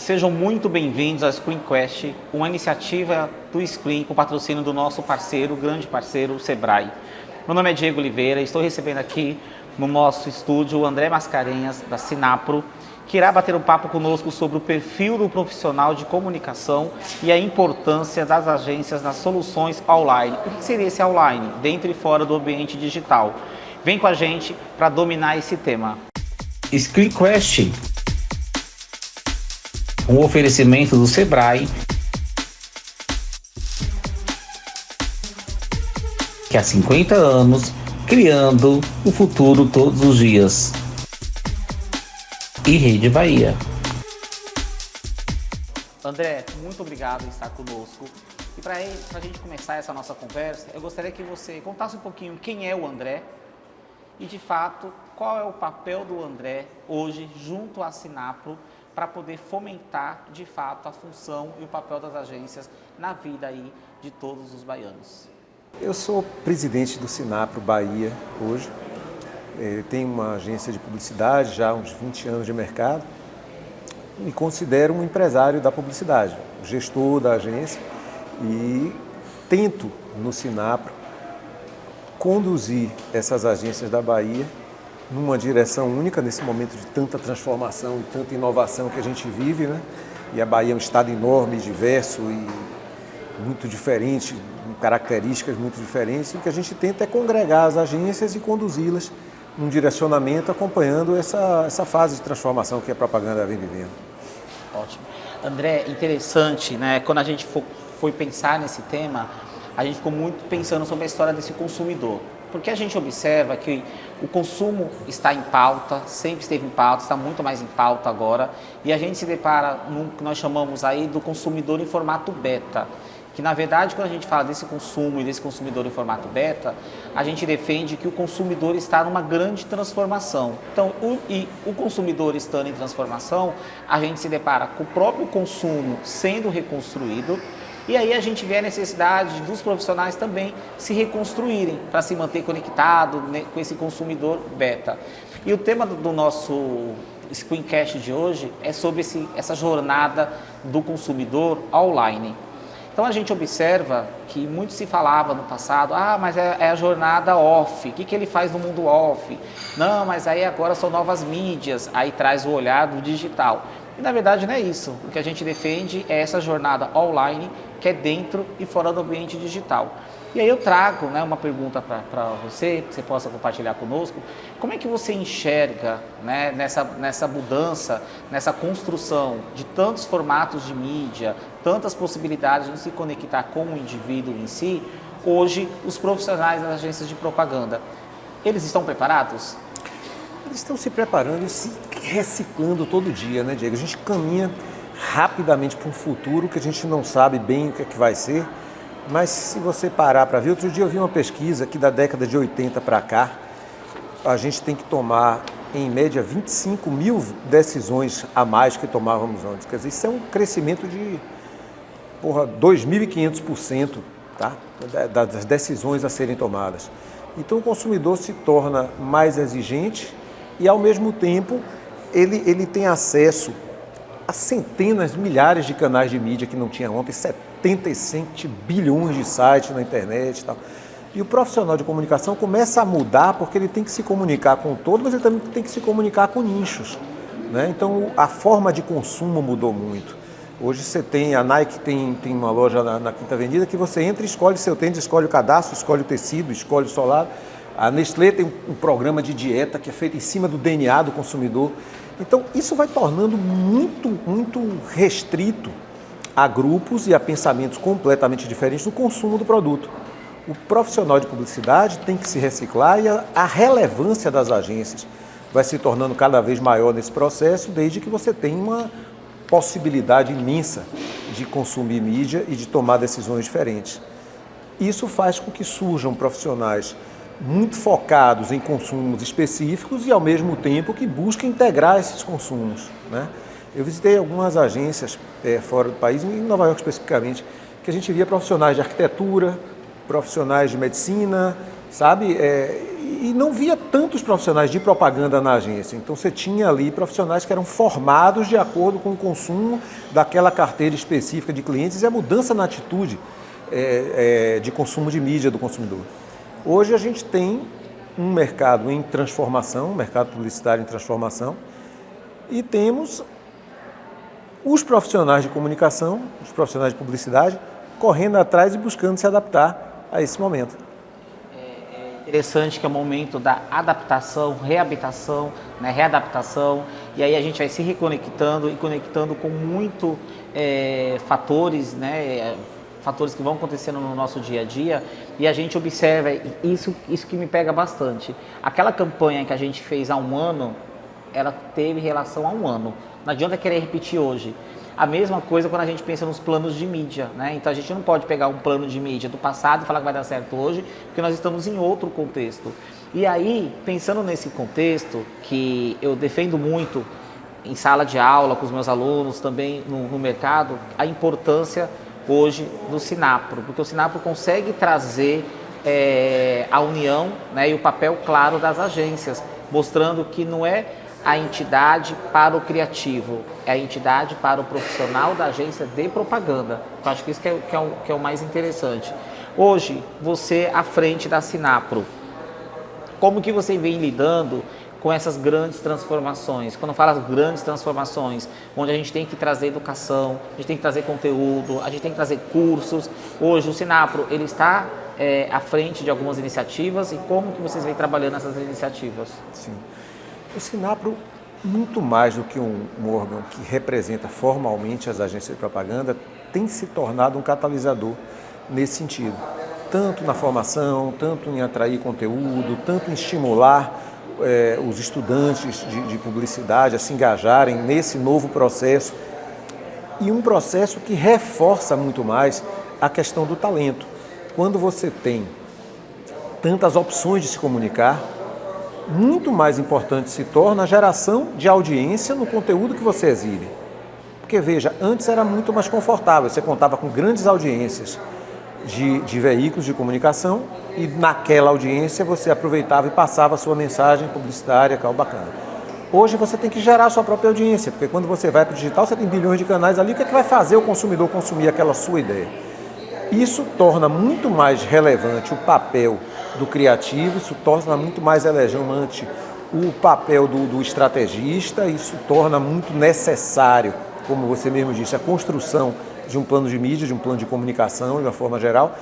Sejam muito bem-vindos ao ScreenQuest, uma iniciativa do Screen com patrocínio do nosso parceiro, grande parceiro, o Sebrae. Meu nome é Diego Oliveira e estou recebendo aqui no nosso estúdio o André Mascarenhas, da Sinapro, que irá bater um papo conosco sobre o perfil do profissional de comunicação e a importância das agências nas soluções online. O que seria esse online, dentro e fora do ambiente digital? Vem com a gente para dominar esse tema. ScreenQuest, um oferecimento do Sebrae, que há 50 anos, criando o futuro todos os dias. E Rede Bahia. André, muito obrigado por estar conosco. E para a gente começar essa nossa conversa, eu gostaria que você contasse um pouquinho quem é o André e, de fato, qual é o papel do André hoje junto à Sinapro para poder fomentar, de fato, a função e o papel das agências na vida aí de todos os baianos. Eu sou presidente do Sinapro Bahia hoje. Tenho uma agência de publicidade, já há uns 20 anos de mercado. Me considero um empresário da publicidade, gestor da agência, e tento no Sinapro conduzir essas agências da Bahia numa direção única nesse momento de tanta transformação e tanta inovação que a gente vive, né? E a Bahia é um estado enorme, diverso e muito diferente, com características muito diferentes, e o que a gente tenta é congregar as agências e conduzi-las num direcionamento acompanhando essa fase de transformação que a propaganda vem vivendo. Ótimo. André, interessante, né? Quando a gente foi pensar nesse tema, a gente ficou muito pensando sobre a história desse consumidor. Porque a gente observa que o consumo está em pauta, sempre esteve em pauta, está muito mais em pauta agora, e a gente se depara no que nós chamamos aí do consumidor em formato beta, que na verdade quando a gente fala desse consumo e desse consumidor em formato beta, a gente defende que o consumidor está numa grande transformação. Então, o consumidor estando em transformação, a gente se depara com o próprio consumo sendo reconstruído. E aí a gente vê a necessidade dos profissionais também se reconstruírem para se manter conectado, né, com esse consumidor beta. E o tema do nosso Screencast de hoje é sobre essa jornada do consumidor online. Então a gente observa que muito se falava no passado, mas é a jornada off, o que ele faz no mundo off? Não, mas aí agora são novas mídias, aí traz o olhar do digital. E na verdade não é isso, o que a gente defende é essa jornada online, que é dentro e fora do ambiente digital. E aí eu trago, né, uma pergunta para você, que você possa compartilhar conosco. Como é que você enxerga, né, nessa mudança, nessa construção de tantos formatos de mídia, tantas possibilidades de se conectar com o indivíduo em si, hoje os profissionais das agências de propaganda, eles estão preparados? Eles estão se preparando e se reciclando todo dia, né, Diego? A gente caminha rapidamente para um futuro que a gente não sabe bem o que é que vai ser, mas se você parar para ver, outro dia eu vi uma pesquisa que da década de 80 para cá, a gente tem que tomar, em média, 25 mil decisões a mais que tomávamos antes. Quer dizer, isso é um crescimento de 2.500%, tá? Das decisões a serem tomadas. Então o consumidor se torna mais exigente e, ao mesmo tempo, ele tem acesso a centenas, milhares de canais de mídia que não tinha ontem, 77 bilhões de sites na internet e tal. E o profissional de comunicação começa a mudar porque ele tem que se comunicar com todo, mas ele também tem que se comunicar com nichos, né? Então a forma de consumo mudou muito. Hoje você tem, a Nike tem uma loja na Quinta Avenida que você entra e escolhe seu tênis, escolhe o cadastro, escolhe o tecido, escolhe o solado. A Nestlé tem um programa de dieta que é feito em cima do DNA do consumidor. Então, isso vai tornando muito restrito a grupos e a pensamentos completamente diferentes no consumo do produto. O profissional de publicidade tem que se reciclar e a relevância das agências vai se tornando cada vez maior nesse processo, desde que você tem uma possibilidade imensa de consumir mídia e de tomar decisões diferentes. Isso faz com que surjam profissionais muito focados em consumos específicos e, ao mesmo tempo, que busquem integrar esses consumos, né? Eu visitei algumas agências fora do país, em Nova York especificamente, que a gente via profissionais de arquitetura, profissionais de medicina, sabe? E não via tantos profissionais de propaganda na agência. Então você tinha ali profissionais que eram formados de acordo com o consumo daquela carteira específica de clientes e a mudança na atitude de consumo de mídia do consumidor. Hoje a gente tem um mercado em transformação, um mercado publicitário em transformação, e temos os profissionais de comunicação, os profissionais de publicidade, correndo atrás e buscando se adaptar a esse momento. Interessante que é o momento da adaptação, reabilitação, né, readaptação, e aí a gente vai se reconectando e conectando com muito fatores, né, fatores que vão acontecendo no nosso dia a dia, e a gente observa isso que me pega bastante. Aquela campanha que a gente fez há um ano, ela teve relação a um ano. Não adianta querer repetir hoje. A mesma coisa quando a gente pensa nos planos de mídia, né? Então a gente não pode pegar um plano de mídia do passado e falar que vai dar certo hoje, porque nós estamos em outro contexto. E aí, pensando nesse contexto, que eu defendo muito em sala de aula com os meus alunos, também no mercado, a importância hoje do Sinapro, porque o Sinapro consegue trazer a união, né, e o papel claro das agências, mostrando que não é a entidade para o criativo, é a entidade para o profissional da agência de propaganda. Eu acho que isso que é o mais interessante. Hoje, você à frente da Sinapro, como que você vem lidando com essas grandes transformações? Quando eu falo as grandes transformações, onde a gente tem que trazer educação, a gente tem que trazer conteúdo, a gente tem que trazer cursos. Hoje o Sinapro, ele está à frente de algumas iniciativas, e como que vocês vêm trabalhando essas iniciativas? Sim. O Sinapro, muito mais do que um órgão que representa formalmente as agências de propaganda, tem se tornado um catalisador nesse sentido. Tanto na formação, tanto em atrair conteúdo, tanto em estimular os estudantes de publicidade a se engajarem nesse novo processo. E um processo que reforça muito mais a questão do talento. Quando você tem tantas opções de se comunicar, muito mais importante se torna a geração de audiência no conteúdo que você exibe. Porque, veja, antes era muito mais confortável, você contava com grandes audiências de veículos de comunicação e naquela audiência você aproveitava e passava a sua mensagem publicitária, que é bacana. Hoje você tem que gerar a sua própria audiência, porque quando você vai para o digital, você tem bilhões de canais ali, o que é que vai fazer o consumidor consumir aquela sua ideia? Isso torna muito mais relevante o papel do criativo, isso torna muito mais relevante o papel do estrategista, isso torna muito necessário, como você mesmo disse, a construção de um plano de mídia, de um plano de comunicação, de uma forma geral,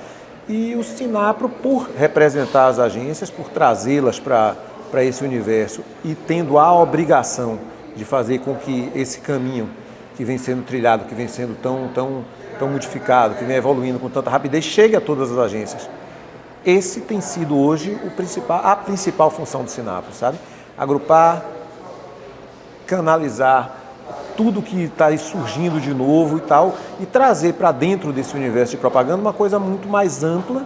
e o Sinapro, por representar as agências, por trazê-las para esse universo e tendo a obrigação de fazer com que esse caminho que vem sendo trilhado, que vem sendo tão modificado, que vem evoluindo com tanta rapidez, chegue a todas as agências. Esse tem sido hoje a principal função do Sinapro, sabe? Agrupar, canalizar tudo que está surgindo de novo e tal, e trazer para dentro desse universo de propaganda uma coisa muito mais ampla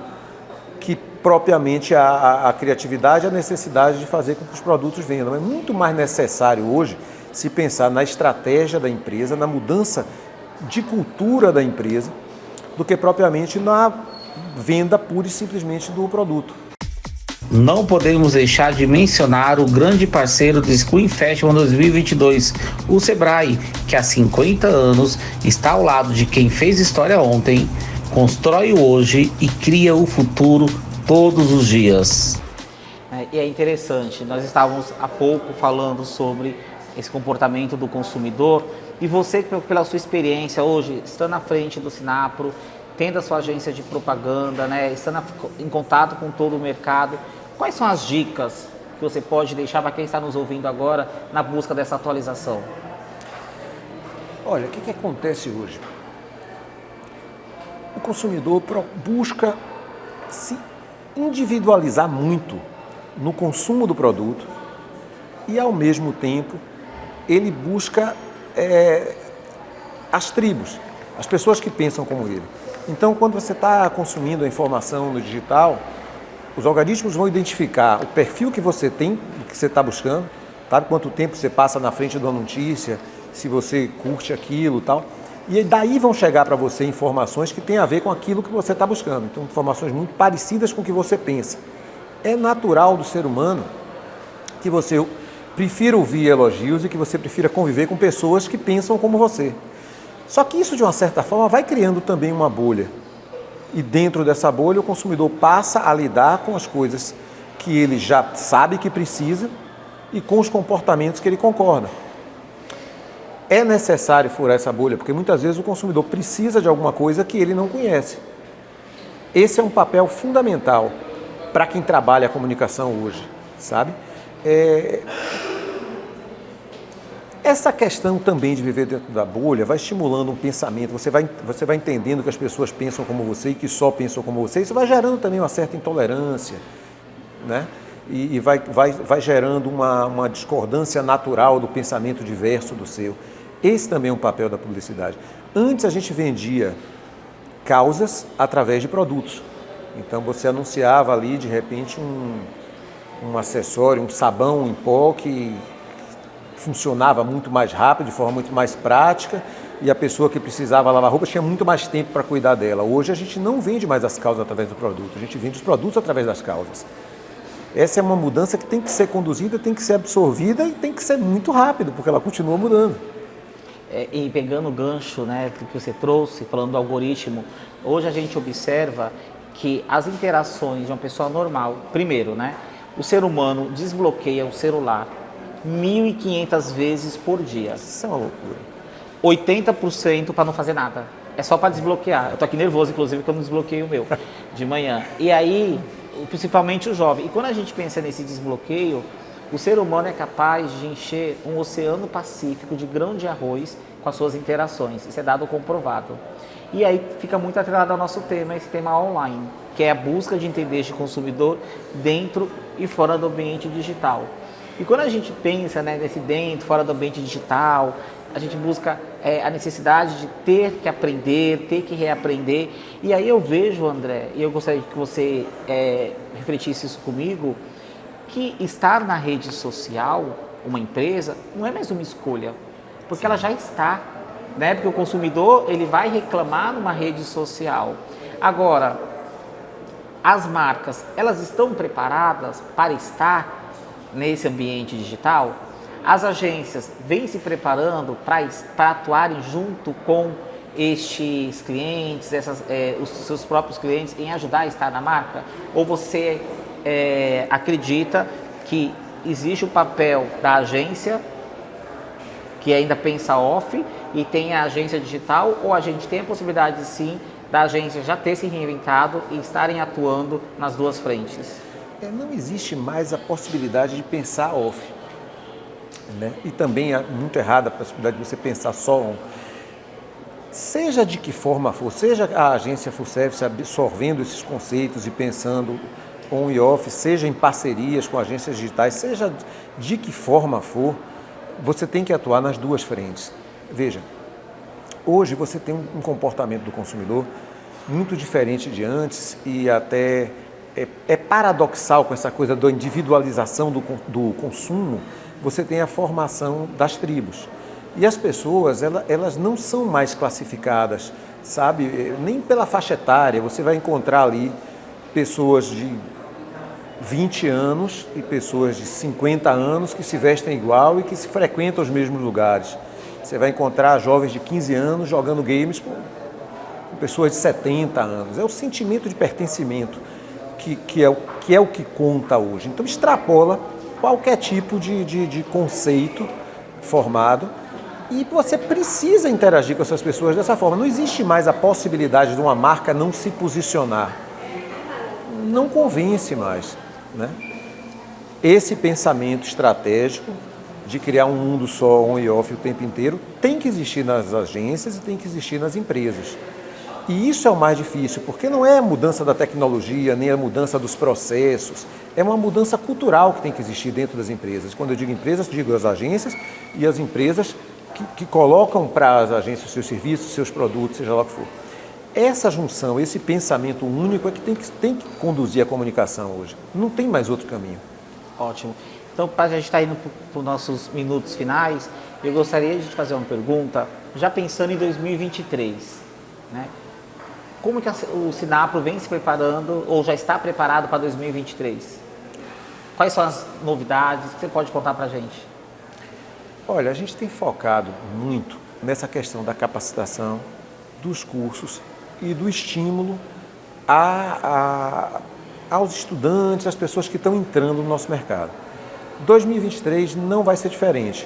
que propriamente a criatividade, a necessidade de fazer com que os produtos vendam. É muito mais necessário hoje se pensar na estratégia da empresa, na mudança de cultura da empresa, do que propriamente na venda pura e simplesmente do produto. Não podemos deixar de mencionar o grande parceiro do Screen Festival 2022, o Sebrae, que há 50 anos está ao lado de quem fez história ontem, constrói o hoje e cria o futuro todos os dias. E é interessante, nós estávamos há pouco falando sobre esse comportamento do consumidor, e você, pela sua experiência hoje, estando à frente do Sinapro, tendo a sua agência de propaganda, né, estando em contato com todo o mercado, quais são as dicas que você pode deixar para quem está nos ouvindo agora na busca dessa atualização? Olha, o que acontece hoje? O consumidor busca se individualizar muito no consumo do produto e, ao mesmo tempo, ele busca as tribos, as pessoas que pensam como ele. Então, quando você está consumindo a informação no digital, os algoritmos vão identificar o perfil que você tem, o que você está buscando, sabe? Quanto tempo você passa na frente de uma notícia, se você curte aquilo e tal. E daí vão chegar para você informações que têm a ver com aquilo que você está buscando. Então, informações muito parecidas com o que você pensa. É natural do ser humano que você prefira ouvir elogios e que você prefira conviver com pessoas que pensam como você. Só que isso, de uma certa forma, vai criando também uma bolha. E dentro dessa bolha, o consumidor passa a lidar com as coisas que ele já sabe que precisa e com os comportamentos que ele concorda. É necessário furar essa bolha, porque muitas vezes o consumidor precisa de alguma coisa que ele não conhece. Esse é um papel fundamental para quem trabalha a comunicação hoje, sabe? Essa questão também de viver dentro da bolha vai estimulando um pensamento, você vai entendendo que as pessoas pensam como você e que só pensam como você, isso vai gerando também uma certa intolerância, né? E vai gerando uma discordância natural do pensamento diverso do seu. Esse também é um papel da publicidade. Antes a gente vendia causas através de produtos. Então você anunciava ali de repente um acessório, um sabão em pó que funcionava muito mais rápido, de forma muito mais prática, e a pessoa que precisava lavar roupa tinha muito mais tempo para cuidar dela. Hoje a gente não vende mais as causas através do produto, a gente vende os produtos através das causas. Essa é uma mudança que tem que ser conduzida, tem que ser absorvida e tem que ser muito rápido, porque ela continua mudando. E pegando o gancho, né, que você trouxe, falando do algoritmo, hoje a gente observa que as interações de uma pessoa normal, primeiro, né, o ser humano desbloqueia o celular 1.500 vezes por dia. Isso é uma loucura. 80% para não fazer nada. É só para desbloquear. Eu tô aqui nervoso, inclusive, que eu não desbloqueei o meu de manhã. E aí, principalmente o jovem. E quando a gente pensa nesse desbloqueio, o ser humano é capaz de encher um oceano Pacífico de grão de arroz com as suas interações. Isso é dado comprovado. E aí fica muito atrelado ao nosso tema, esse tema online, que é a busca de entender este consumidor dentro e fora do ambiente digital. E quando a gente pensa, né, nesse dentro, fora do ambiente digital, a gente busca a necessidade de ter que aprender, ter que reaprender. E aí eu vejo, André, e eu gostaria que você refletisse isso comigo, que estar na rede social, uma empresa, não é mais uma escolha, porque ela já está, né? Porque o consumidor, ele vai reclamar numa rede social. Agora, as marcas, elas estão preparadas para estar nesse ambiente digital? As agências vêm se preparando para atuarem junto com estes clientes, os seus próprios clientes, em ajudar a estar na marca? Ou você acredita que existe o papel da agência, que ainda pensa off, e tem a agência digital, ou a gente tem a possibilidade sim da agência já ter se reinventado e estarem atuando nas duas frentes? Não existe mais a possibilidade de pensar off, né? E também é muito errada a possibilidade de você pensar só on. Seja de que forma for, seja a agência full service absorvendo esses conceitos e pensando on e off, seja em parcerias com agências digitais, seja de que forma for, você tem que atuar nas duas frentes. Veja, hoje você tem um comportamento do consumidor muito diferente de antes e até é paradoxal com essa coisa da individualização do consumo. Você tem a formação das tribos. E as pessoas, elas não são mais classificadas, sabe? Nem pela faixa etária. Você vai encontrar ali pessoas de 20 anos e pessoas de 50 anos que se vestem igual e que se frequentam os mesmos lugares. Você vai encontrar jovens de 15 anos jogando games com pessoas de 70 anos. É o sentimento de pertencimento que é o que conta hoje. Então extrapola qualquer tipo de conceito formado e você precisa interagir com essas pessoas dessa forma. Não existe mais a possibilidade de uma marca não se posicionar. Não convence mais, né? Esse pensamento estratégico de criar um mundo só on e off o tempo inteiro tem que existir nas agências e tem que existir nas empresas. E isso é o mais difícil, porque não é a mudança da tecnologia, nem a mudança dos processos, é uma mudança cultural que tem que existir dentro das empresas. Quando eu digo empresas, digo as agências e as empresas que colocam para as agências os seus serviços, os seus produtos, seja lá o que for. Essa junção, esse pensamento único é que tem que conduzir a comunicação hoje. Não tem mais outro caminho. Ótimo. Então, para a gente estar indo para os nossos minutos finais, eu gostaria de te fazer uma pergunta, já pensando em 2023, né? Como que o Sinapro vem se preparando ou já está preparado para 2023? Quais são as novidades que você pode contar para a gente? Olha, a gente tem focado muito nessa questão da capacitação, dos cursos e do estímulo aos estudantes, às pessoas que estão entrando no nosso mercado. 2023 não vai ser diferente.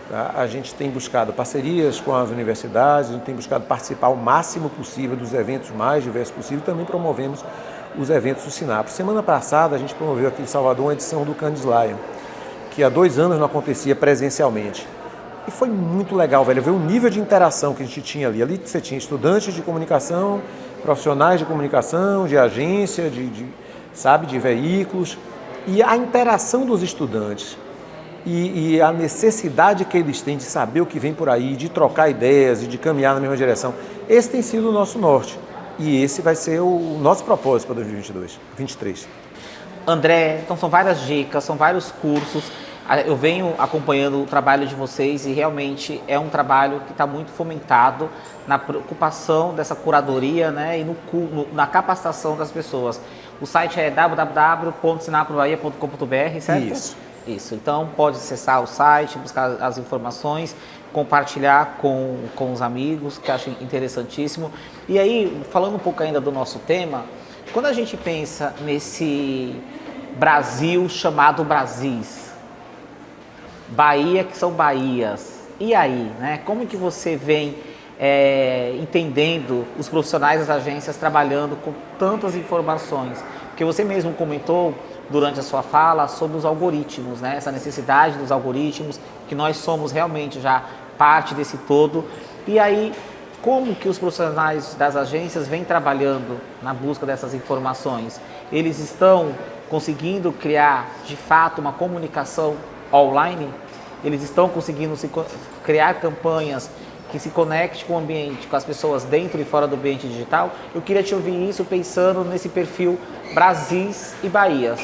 Tá? A gente tem buscado parcerias com as universidades, a gente tem buscado participar o máximo possível dos eventos mais diversos possível, também promovemos os eventos do Sinapro. Semana passada a gente promoveu aqui em Salvador uma edição do Candice Lion, que há 2 anos não acontecia presencialmente. E foi muito legal, velho, ver o nível de interação que a gente tinha ali. Ali você tinha estudantes de comunicação, profissionais de comunicação, de agência, de veículos, e a interação dos estudantes e a necessidade que eles têm de saber o que vem por aí, de trocar ideias e de caminhar na mesma direção. Esse tem sido o nosso norte e esse vai ser o nosso propósito para 2023. André, então são várias dicas, são vários cursos. Eu venho acompanhando o trabalho de vocês e realmente é um trabalho que está muito fomentado na preocupação dessa curadoria, né, e na capacitação das pessoas. O site é www.sinaprobahia.com.br, certo? Isso. Então pode acessar o site, buscar as informações, compartilhar com os amigos, que eu acho interessantíssimo. E aí, falando um pouco ainda do nosso tema, quando a gente pensa nesse Brasil chamado Brasis, Bahia que são Bahias, e aí, né? Como que você vem entendendo os profissionais das agências trabalhando com tantas informações? Porque você mesmo comentou durante a sua fala sobre os algoritmos, né? Essa necessidade dos algoritmos, que nós somos realmente já parte desse todo. E aí, como que os profissionais das agências vêm trabalhando na busca dessas informações? Eles estão conseguindo criar, de fato, uma comunicação online? Eles estão conseguindo criar campanhas que se conectem com o ambiente, com as pessoas dentro e fora do ambiente digital? Eu queria te ouvir isso pensando nesse perfil Brasis e Bahias,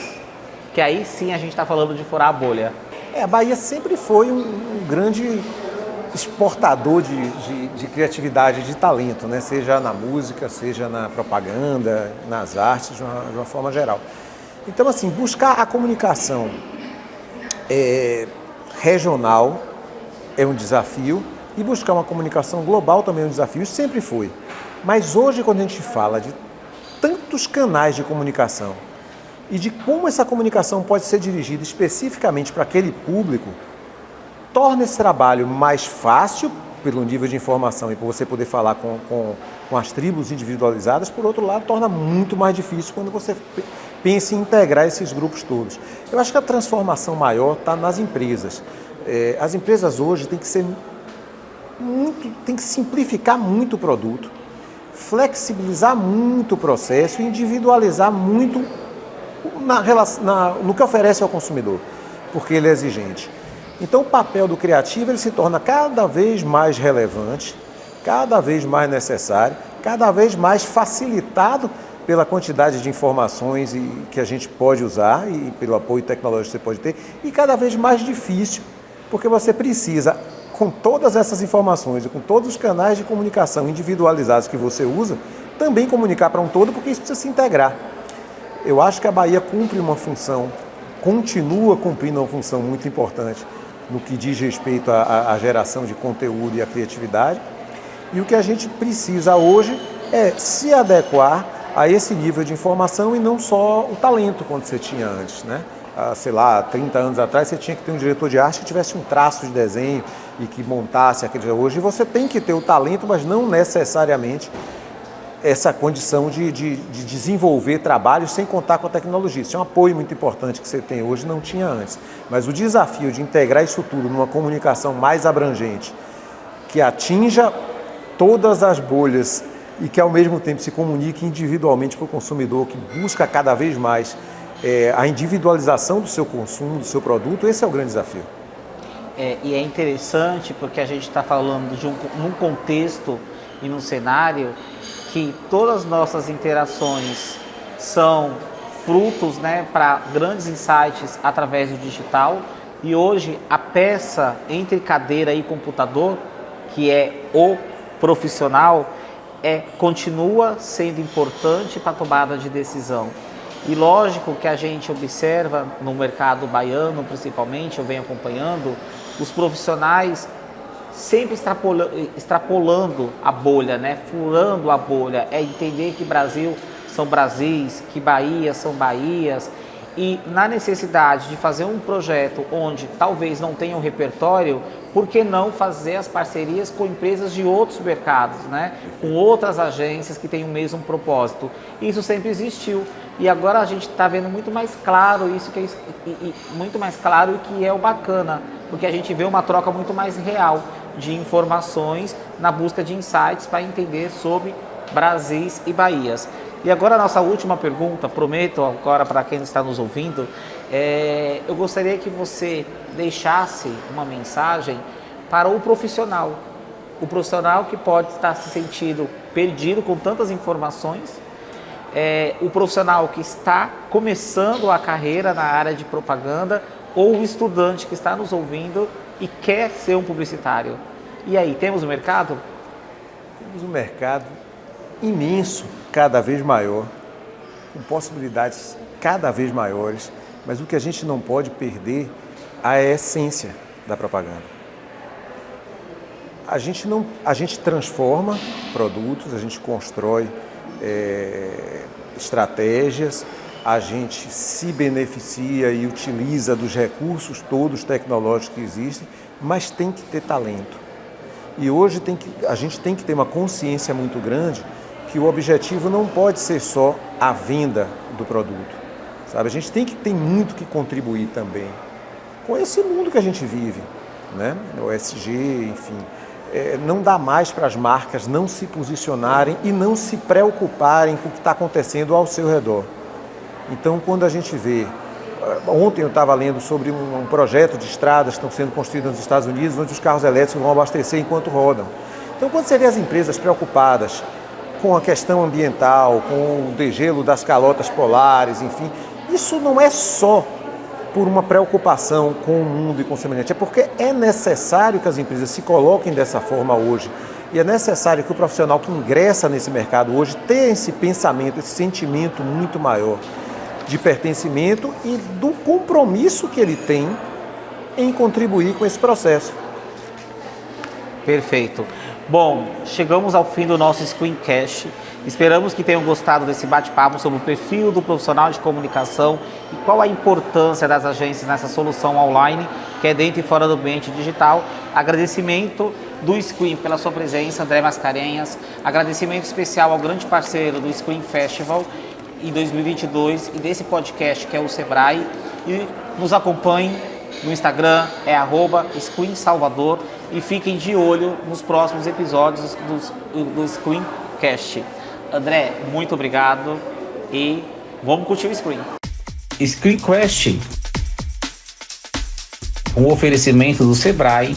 que aí sim a gente está falando de furar a bolha. A Bahia sempre foi um grande exportador de criatividade, de talento, né? Seja na música, seja na propaganda, nas artes, de uma forma geral. Então, assim, buscar a comunicação regional é um desafio e buscar uma comunicação global também é um desafio, isso sempre foi. Mas hoje, quando a gente fala de tantos canais de comunicação e de como essa comunicação pode ser dirigida especificamente para aquele público, torna esse trabalho mais fácil pelo nível de informação e por você poder falar com as tribos individualizadas. Por outro lado, torna muito mais difícil quando você pensa em integrar esses grupos todos. Eu acho que a transformação maior está nas empresas. As empresas hoje têm que simplificar muito o produto, flexibilizar muito o processo e individualizar muito no que oferece ao consumidor, porque ele é exigente. Então o papel do criativo ele se torna cada vez mais relevante, cada vez mais necessário, cada vez mais facilitado pela quantidade de informações que a gente pode usar e pelo apoio tecnológico que você pode ter, e cada vez mais difícil, porque você precisa, com todas essas informações e com todos os canais de comunicação individualizados que você usa, também comunicar para um todo, porque isso precisa se integrar. Eu acho que a Bahia cumpre uma função, continua cumprindo uma função muito importante no que diz respeito à geração de conteúdo e à criatividade. E o que a gente precisa hoje é se adequar a esse nível de informação e não só o talento quando você tinha antes, né? Sei lá, 30 anos atrás você tinha que ter um diretor de arte que tivesse um traço de desenho e que montasse aquele. Hoje você tem que ter o talento, mas não necessariamente essa condição de desenvolver trabalhos sem contar com a tecnologia. Isso é um apoio muito importante que você tem hoje, não tinha antes. Mas o desafio de integrar isso tudo numa comunicação mais abrangente, que atinja todas as bolhas e que ao mesmo tempo se comunique individualmente para o consumidor, que busca cada vez mais a individualização do seu consumo, do seu produto, esse é o grande desafio. E é interessante porque a gente está falando num contexto e num cenário que todas as nossas interações são frutos, né, para grandes insights através do digital. E hoje a peça entre cadeira e computador, que é o profissional, continua sendo importante para a tomada de decisão. E lógico que a gente observa no mercado baiano, principalmente, eu venho acompanhando, os profissionais sempre extrapolando a bolha, né? Furando a bolha. É entender que Brasil são Brasis, que Bahia são Bahias. E na necessidade de fazer um projeto onde talvez não tenha um repertório, por que não fazer as parcerias com empresas de outros mercados, né? Com outras agências que têm o mesmo propósito. Isso sempre existiu. E agora a gente está vendo muito mais claro isso, muito mais claro o que é o bacana, porque a gente vê uma troca muito mais real de informações na busca de insights para entender sobre Brasis e Bahias. E agora a nossa última pergunta, prometo agora para quem está nos ouvindo, eu gostaria que você deixasse uma mensagem para o profissional que pode estar se sentindo perdido com tantas informações, o profissional que está começando a carreira na área de propaganda ou o estudante que está nos ouvindo e quer ser um publicitário. E aí, temos o mercado? Temos um mercado imenso, cada vez maior, com possibilidades cada vez maiores, mas o que a gente não pode perder é a essência da propaganda. A gente transforma produtos, a gente constrói estratégias, a gente se beneficia e utiliza dos recursos todos tecnológicos que existem, mas tem que ter talento. E hoje a gente tem que ter uma consciência muito grande que o objetivo não pode ser só a venda do produto, sabe? A gente tem muito que contribuir também com esse mundo que a gente vive, né? O ESG, enfim. Não dá mais para as marcas não se posicionarem e não se preocuparem com o que está acontecendo ao seu redor. Então, quando a gente vê... Ontem eu estava lendo sobre um projeto de estradas que estão sendo construídas nos Estados Unidos, onde os carros elétricos vão abastecer enquanto rodam. Então, quando você vê as empresas preocupadas com a questão ambiental, com o degelo das calotas polares, enfim, isso não é só por uma preocupação com o mundo e com o semelhante, é porque é necessário que as empresas se coloquem dessa forma hoje. E é necessário que o profissional que ingressa nesse mercado hoje tenha esse pensamento, esse sentimento muito maior de pertencimento e do compromisso que ele tem em contribuir com esse processo. Perfeito. Bom, chegamos ao fim do nosso Screencast. Esperamos que tenham gostado desse bate-papo sobre o perfil do profissional de comunicação e qual a importância das agências nessa solução online, que é dentro e fora do ambiente digital. Agradecimento do Screen pela sua presença, André Mascarenhas. Agradecimento especial ao grande parceiro do Screen Festival em 2022 e desse podcast, que é o Sebrae. E nos acompanhem no Instagram, @ScreenSalvador, e fiquem de olho nos próximos episódios do Screencast. André, muito obrigado e vamos curtir o Screen. Screencast, um oferecimento do Sebrae,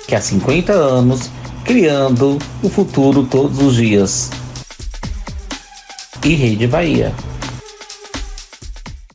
que há 50 anos criando o futuro todos os dias. E Rede Bahia.